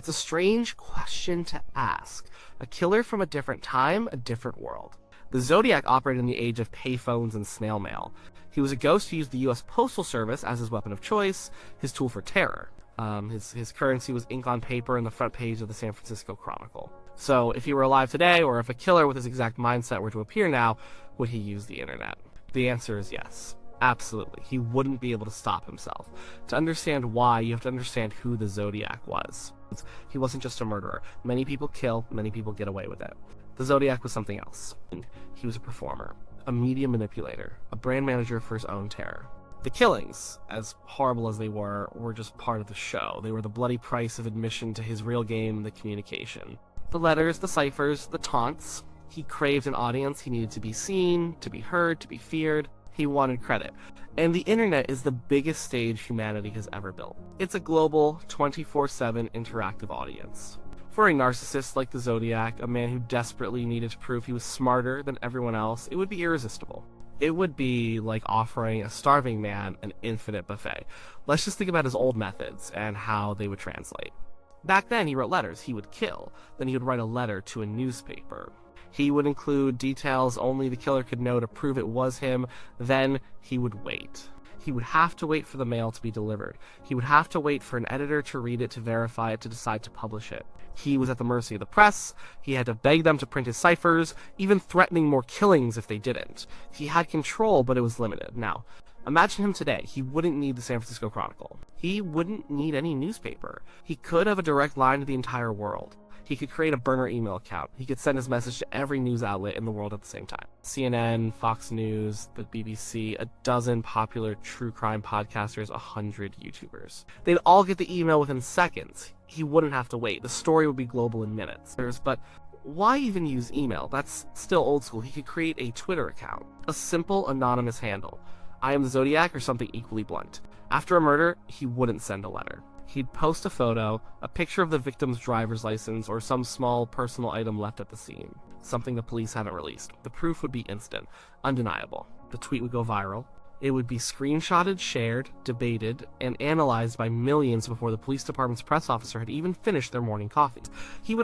It's a strange question to ask. A killer from a different time, a different world. The Zodiac operated in the age of payphones and snail mail. He was a ghost who used the U.S. Postal Service as his weapon of choice, his tool for terror. His currency was ink on paper and the front page of the San Francisco Chronicle. So if he were alive today, or if a killer with his exact mindset were to appear now, would he use the internet? The answer is yes. Absolutely. He wouldn't be able to stop himself. To understand why, you have to understand who the Zodiac was. He wasn't just a murderer. Many people kill, many people get away with it. The Zodiac was something else. He was a performer, a media manipulator, a brand manager for his own terror. The killings, as horrible as they were just part of the show. They were the bloody price of admission to his real game, the communication. The letters, the ciphers, the taunts. He craved an audience. He needed to be seen, to be heard, to be feared. He wanted credit. And the internet is the biggest stage humanity has ever built. It's a global, 24/7 interactive audience. For a narcissist like the Zodiac, a man who desperately needed to prove he was smarter than everyone else, it would be irresistible. It would be like offering a starving man an infinite buffet. Let's just think about his old methods and how they would translate. Back then, he wrote letters. He would kill. Then he would write a letter to a newspaper. He would include details only the killer could know to prove it was him. Then he would wait. He would have to wait for the mail to be delivered. He would have to wait for an editor to read it, to verify it, to decide to publish it. He was at the mercy of the press. He had to beg them to print his ciphers, even threatening more killings if they didn't. He had control, but it was limited. Now, imagine him today. He wouldn't need the San Francisco Chronicle. He wouldn't need any newspaper. He could have a direct line to the entire world. He could create a burner email account. He could send his message to every news outlet in the world at the same time. CNN, Fox News, the BBC, a dozen popular true crime podcasters, 100 YouTubers. They'd all get the email within seconds. He wouldn't have to wait. The story would be global in minutes. But why even use email? That's still old school. He could create a Twitter account. A simple, anonymous handle. I am the Zodiac, or something equally blunt. After a murder, he wouldn't send a letter. He'd post a photo, a picture of the victim's driver's license, or some small personal item left at the scene. Something the police haven't released. The proof would be instant, undeniable. The tweet would go viral. It would be screenshotted, shared, debated, and analyzed by millions before the police department's press officer had even finished their morning coffee. He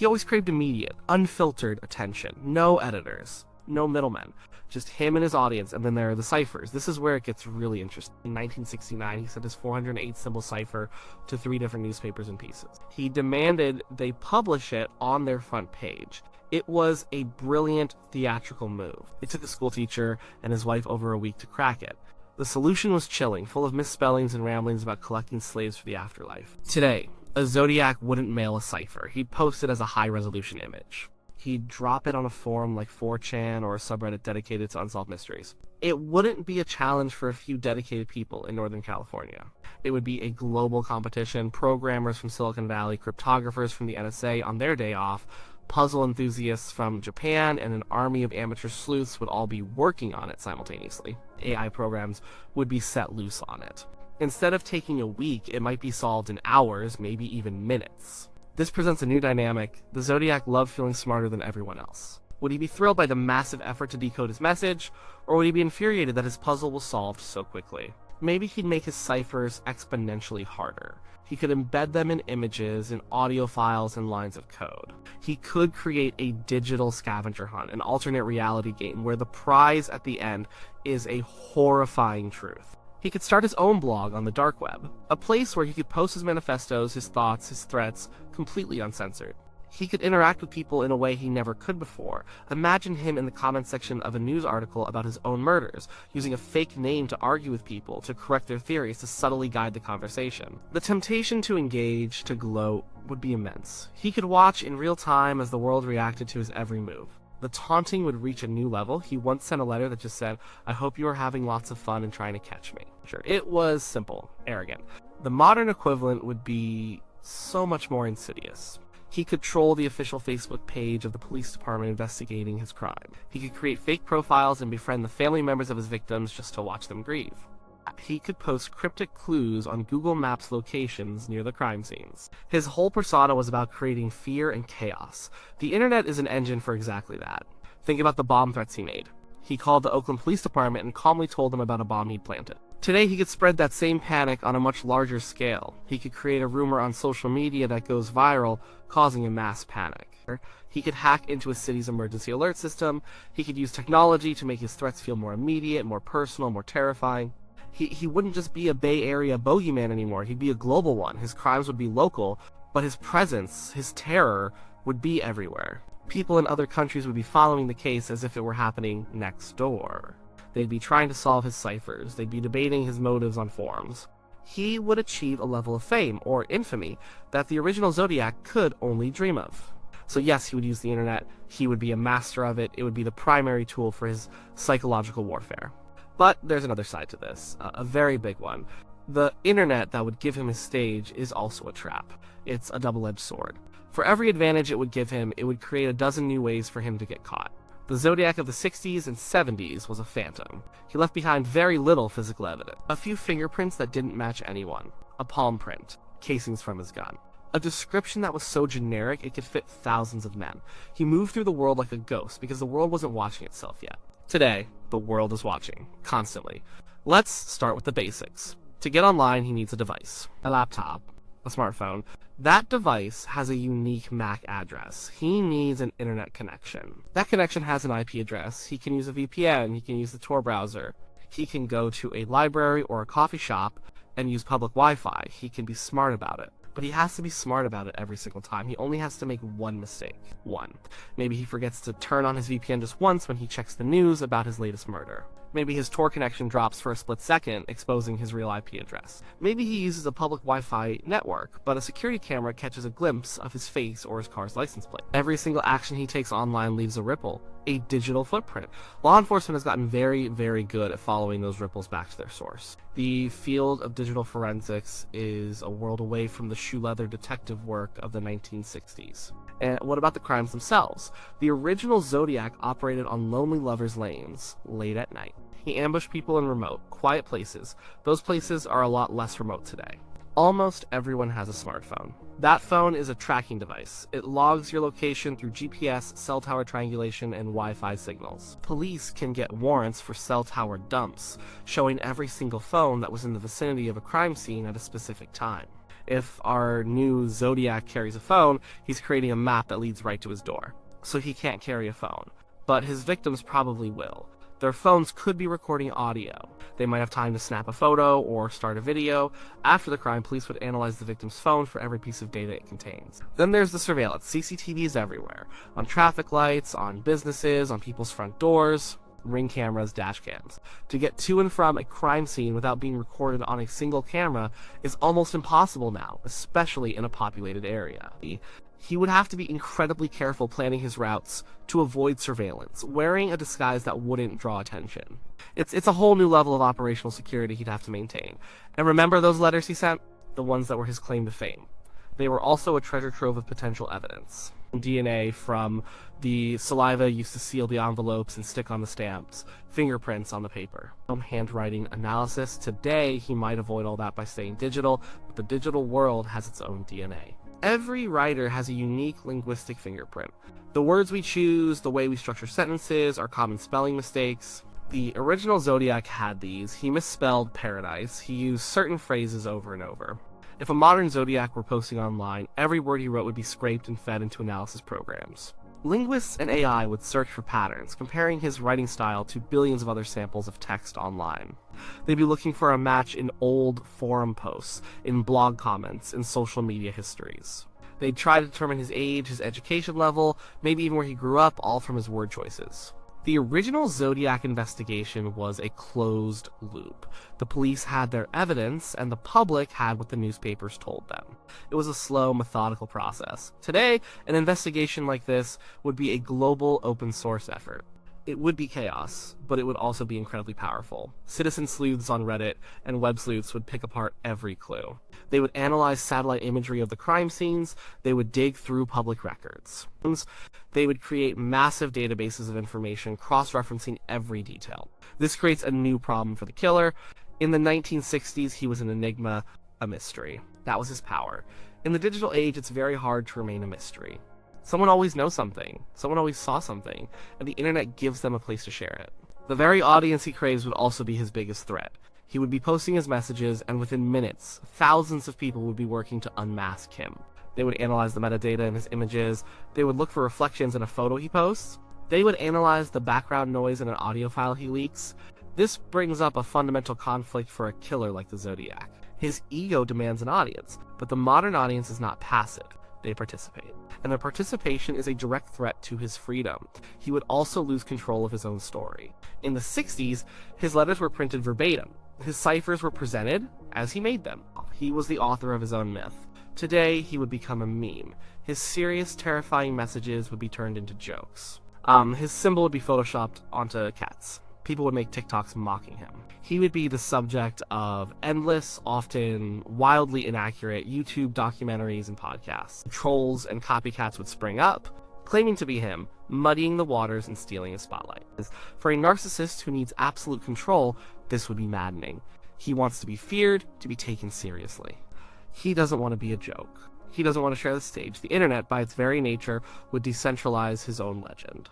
always craved immediate, unfiltered attention. No editors. No middlemen. Just him and his audience, and then there are the ciphers. This is where it gets really interesting. In 1969, he sent his 408-symbol cipher to 3 different newspapers in pieces. He demanded they publish it on their front page. It was a brilliant theatrical move. It took a schoolteacher and his wife over a week to crack it. The solution was chilling, full of misspellings and ramblings about collecting slaves for the afterlife. Today, a Zodiac wouldn't mail a cipher. He'd post it as a high-resolution image. He'd drop it on a forum like 4chan or a subreddit dedicated to unsolved mysteries. It wouldn't be a challenge for a few dedicated people in Northern California. It would be a global competition. Programmers from Silicon Valley, cryptographers from the NSA on their day off, puzzle enthusiasts from Japan, and an army of amateur sleuths would all be working on it simultaneously. AI programs would be set loose on it. Instead of taking a week, it might be solved in hours, maybe even minutes. This presents a new dynamic. The Zodiac loved feeling smarter than everyone else. Would he be thrilled by the massive effort to decode his message, or would he be infuriated that his puzzle was solved so quickly? Maybe he'd make his ciphers exponentially harder. He could embed them in images, in audio files, and lines of code. He could create a digital scavenger hunt, an alternate reality game where the prize at the end is a horrifying truth. He could start his own blog on the dark web, a place where he could post his manifestos, his thoughts, his threats, completely uncensored. He could interact with people in a way he never could before. Imagine him in the comment section of a news article about his own murders, using a fake name to argue with people, to correct their theories, to subtly guide the conversation. The temptation to engage, to gloat, would be immense. He could watch in real time as the world reacted to his every move. The taunting would reach a new level. He once sent a letter that just said, "I hope you are having lots of fun and trying to catch me." Sure, it was simple, arrogant. The modern equivalent would be so much more insidious. He could troll the official Facebook page of the police department investigating his crime. He could create fake profiles and befriend the family members of his victims just to watch them grieve. He could post cryptic clues on Google Maps locations near the crime scenes. His whole persona was about creating fear and chaos. The internet is an engine for exactly that. Think about the bomb threats he made. He called the Oakland Police Department and calmly told them about a bomb he'd planted. Today, he could spread that same panic on a much larger scale. He could create a rumor on social media that goes viral, causing a mass panic. He could hack into a city's emergency alert system. He could use technology to make his threats feel more immediate, more personal, more terrifying. He wouldn't just be a Bay Area bogeyman anymore. He'd be a global one. His crimes would be local, but his presence, his terror, would be everywhere. People in other countries would be following the case as if it were happening next door. They'd be trying to solve his ciphers. They'd be debating his motives on forums. He would achieve a level of fame, or infamy, that the original Zodiac could only dream of. So yes, he would use the internet. He would be a master of it. It would be the primary tool for his psychological warfare. But there's another side to this, a very big one. The internet that would give him his stage is also a trap. It's a double-edged sword. For every advantage it would give him, it would create a dozen new ways for him to get caught. The Zodiac of the 60s and 70s was a phantom. He left behind very little physical evidence. A few fingerprints that didn't match anyone. A palm print. Casings from his gun. A description that was so generic it could fit thousands of men. He moved through the world like a ghost because the world wasn't watching itself yet. Today, the world is watching, constantly. Let's start with the basics. To get online, he needs a device. A laptop. A smartphone. That device has a unique MAC address. He needs an internet connection. That connection has an IP address. He can use a VPN. He can use the Tor browser. He can go to a library or a coffee shop and use public Wi-Fi. He can be smart about it. But he has to be smart about it every single time. He only has to make one mistake. One. Maybe he forgets to turn on his VPN just once when he checks the news about his latest murder. Maybe his Tor connection drops for a split second, exposing his real IP address. Maybe he uses a public Wi-Fi network, but a security camera catches a glimpse of his face or his car's license plate. Every single action he takes online leaves a ripple, a digital footprint. Law enforcement has gotten very, very good at following those ripples back to their source. The field of digital forensics is a world away from the shoe-leather detective work of the 1960s. And what about the crimes themselves? The original Zodiac operated on lonely lovers' lanes, late at night. He ambushed people in remote, quiet places. Those places are a lot less remote today. Almost everyone has a smartphone. That phone is a tracking device. It logs your location through GPS, cell tower triangulation, and Wi-Fi signals. Police can get warrants for cell tower dumps, showing every single phone that was in the vicinity of a crime scene at a specific time. If our new Zodiac carries a phone, he's creating a map that leads right to his door. So he can't carry a phone. But his victims probably will. Their phones could be recording audio. They might have time to snap a photo or start a video. After the crime, police would analyze the victim's phone for every piece of data it contains. Then there's the surveillance. CCTVs everywhere. On traffic lights, on businesses, on people's front doors. Ring cameras, dash cams. To get to and from a crime scene without being recorded on a single camera is almost impossible now, especially in a populated area. He would have to be incredibly careful planning his routes to avoid surveillance, wearing a disguise that wouldn't draw attention. It's a whole new level of operational security he'd have to maintain. And remember those letters he sent? The ones that were his claim to fame. They were also a treasure trove of potential evidence. DNA from the saliva used to seal the envelopes and stick on the stamps, fingerprints on the paper. Handwriting analysis. Today, he might avoid all that by staying digital, but the digital world has its own DNA. Every writer has a unique linguistic fingerprint. The words we choose, the way we structure sentences, our common spelling mistakes. The original Zodiac had these. He misspelled paradise. He used certain phrases over and over. If a modern Zodiac were posting online, every word he wrote would be scraped and fed into analysis programs. Linguists and AI would search for patterns, comparing his writing style to billions of other samples of text online. They'd be looking for a match in old forum posts, in blog comments, in social media histories. They'd try to determine his age, his education level, maybe even where he grew up, all from his word choices. The original Zodiac investigation was a closed loop. The police had their evidence, and the public had what the newspapers told them. It was a slow, methodical process. Today, an investigation like this would be a global open-source effort. It would be chaos, but it would also be incredibly powerful. Citizen sleuths on Reddit and web sleuths would pick apart every clue. They would analyze satellite imagery of the crime scenes. They would dig through public records. They would create massive databases of information, cross-referencing every detail. This creates a new problem for the killer. In the 1960s, he was an enigma, a mystery. That was his power. In the digital age, it's very hard to remain a mystery. Someone always knows something. Someone always saw something, and the internet gives them a place to share it. The very audience he craves would also be his biggest threat. He would be posting his messages, and within minutes, thousands of people would be working to unmask him. They would analyze the metadata in his images. They would look for reflections in a photo he posts. They would analyze the background noise in an audio file he leaks. This brings up a fundamental conflict for a killer like the Zodiac. His ego demands an audience, but the modern audience is not passive. They participate. And their participation is a direct threat to his freedom. He would also lose control of his own story. In the 60s, his letters were printed verbatim. His ciphers were presented as he made them. He was the author of his own myth. Today, he would become a meme. His serious, terrifying messages would be turned into jokes. His symbol would be photoshopped onto cats. People would make TikToks mocking him. He would be the subject of endless, often wildly inaccurate YouTube documentaries and podcasts. Trolls and copycats would spring up, claiming to be him, muddying the waters and stealing his spotlight. For a narcissist who needs absolute control, this would be maddening. He wants to be feared, to be taken seriously. He doesn't want to be a joke. He doesn't want to share the stage. The internet, by its very nature, would decentralize his own legend.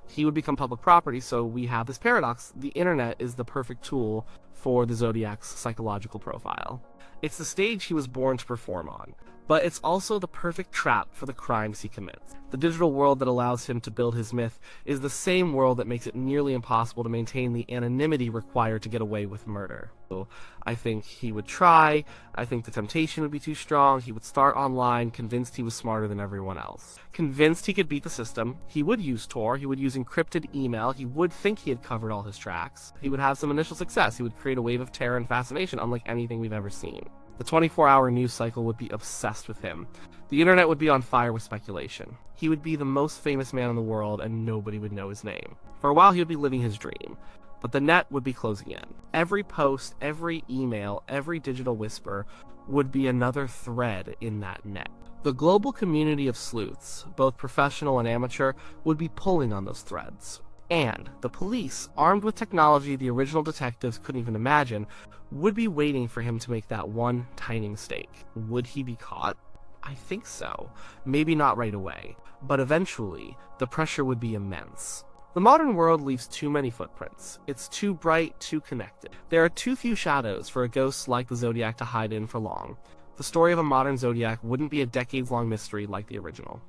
He would become public property, so we have this paradox. The internet is the perfect tool for the Zodiac's psychological profile. It's the stage he was born to perform on, but it's also the perfect trap for the crimes he commits. The digital world that allows him to build his myth is the same world that makes it nearly impossible to maintain the anonymity required to get away with murder. So I think he would try. I think the temptation would be too strong. He would start online, convinced he was smarter than everyone else. Convinced he could beat the system, he would use Tor, he would use encrypted email, he would think he had covered all his tracks. He would have some initial success. He would create a wave of terror and fascination unlike anything we've ever seen. The 24-hour news cycle would be obsessed with him. The internet would be on fire with speculation. He would be the most famous man in the world and nobody would know his name. For a while he would be living his dream, but the net would be closing in. Every post, every email, every digital whisper would be another thread in that net. The global community of sleuths, both professional and amateur, would be pulling on those threads. And the police, armed with technology the original detectives couldn't even imagine, would be waiting for him to make that one tiny mistake. Would he be caught? I think so. Maybe not right away, but eventually, the pressure would be immense. The modern world leaves too many footprints. It's too bright, too connected. There are too few shadows for a ghost like the Zodiac to hide in for long. The story of a modern Zodiac wouldn't be a decades-long mystery like the original.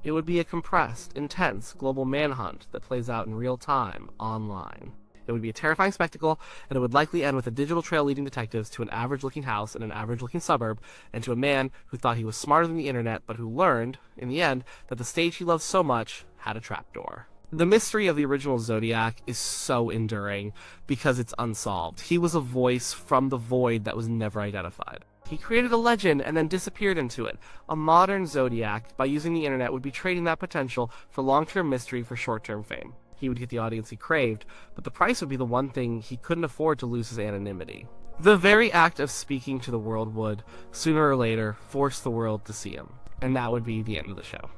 It would be a compressed, intense, global manhunt that plays out in real time, online. It would be a terrifying spectacle, and it would likely end with a digital trail leading detectives to an average-looking house in an average-looking suburb, and to a man who thought he was smarter than the internet, but who learned, in the end, that the stage he loved so much had a trapdoor. The mystery of the original Zodiac is so enduring because it's unsolved. He was a voice from the void that was never identified. He created a legend and then disappeared into it. A modern Zodiac, by using the internet, would be trading that potential for long-term mystery for short-term fame. He would get the audience he craved, but the price would be the one thing he couldn't afford to lose his anonymity. The very act of speaking to the world would, sooner or later, force the world to see him. And that would be the end of the show.